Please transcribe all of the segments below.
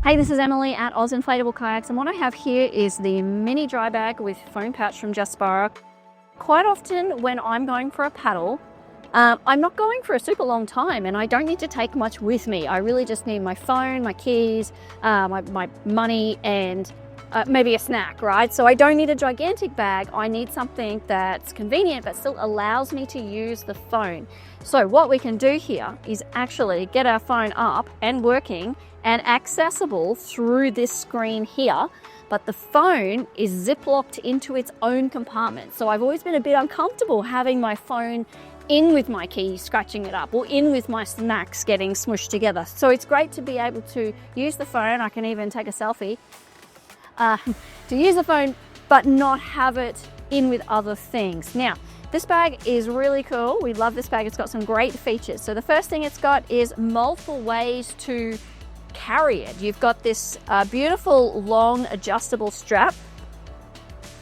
Hey, this is Emily at Inflatable Kayaks, and what I have here is the mini dry bag with foam pouch from Jaspara. Quite often when I'm going for a paddle, I'm not going for a super long time and I don't need to take much with me. I really just need my phone, my keys, my money, and maybe a snack, right? So I don't need a gigantic bag. I need something that's convenient but still allows me to use the phone. So what we can do here is actually get our phone up and working and accessible through this screen here, but the phone is zip-locked into its own compartment. So I've always been a bit uncomfortable having my phone in with my keys, scratching it up, or in with my snacks getting smushed together. So it's great to be able to use the phone. I can even take a selfie to use the phone, but not have it in with other things. Now, this bag is really cool. We love this bag. It's got some great features. So the first thing it's got is multiple ways to carry it. You've got this beautiful long adjustable strap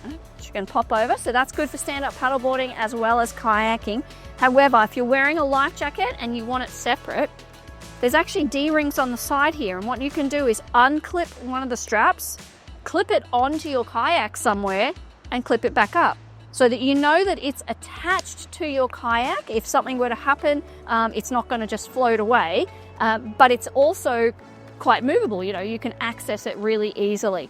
which you can pop over, so that's good for stand-up paddleboarding as well as kayaking. However, if you're wearing a life jacket and you want it separate, there's actually D-rings on the side here, and what you can do is unclip one of the straps, clip it onto your kayak somewhere and clip it back up so that you know that it's attached to your kayak. If something were to happen, it's not going to just float away, but it's also quite movable. You know, you can access it really easily.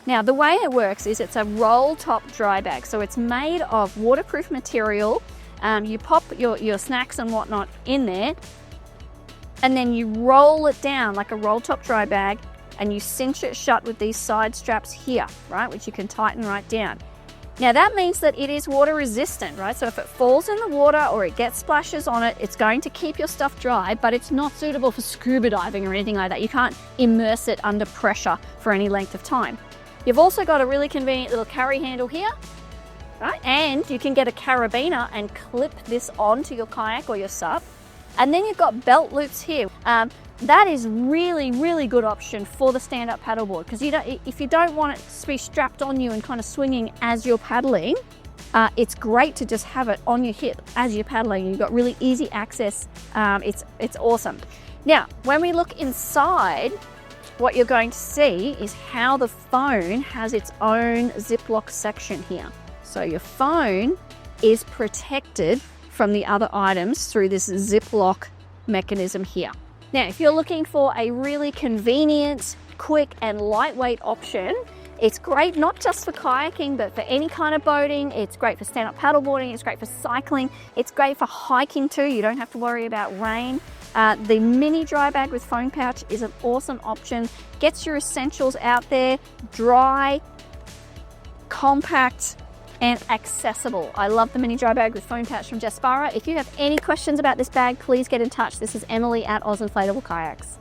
Now, the way it works is it's a roll top dry bag. So it's made of waterproof material. You pop your snacks and whatnot in there, and then you roll it down like a roll top dry bag, and you cinch it shut with these side straps here, right, which you can tighten right down. Now that means that it is water resistant, right? So if it falls in the water or it gets splashes on it, it's going to keep your stuff dry, but it's not suitable for scuba diving or anything like that. You can't immerse it under pressure for any length of time. You've also got a really convenient little carry handle here, right? And you can get a carabiner and clip this onto your kayak or your SUP. And then you've got belt loops here. That is really good option for the stand-up paddleboard, because if you don't want it to be strapped on you and kind of swinging as you're paddling, it's great to just have it on your hip as you're paddling. You've got really easy access. It's awesome. Now, when we look inside, what you're going to see is how the phone has its own Ziploc section here. So your phone is protected from the other items through this Ziploc mechanism here. Now, if you're looking for a really convenient, quick and lightweight option, it's great not just for kayaking, but for any kind of boating. It's great for stand-up paddleboarding, it's great for cycling, it's great for hiking too. You don't have to worry about rain. The mini dry bag with foam pouch is an awesome option. Gets your essentials out there, dry, compact, and accessible. I love the mini dry bag with foam pouch from Jaspara. If you have any questions about this bag, please get in touch. This is Emily at Inflatable Kayaks.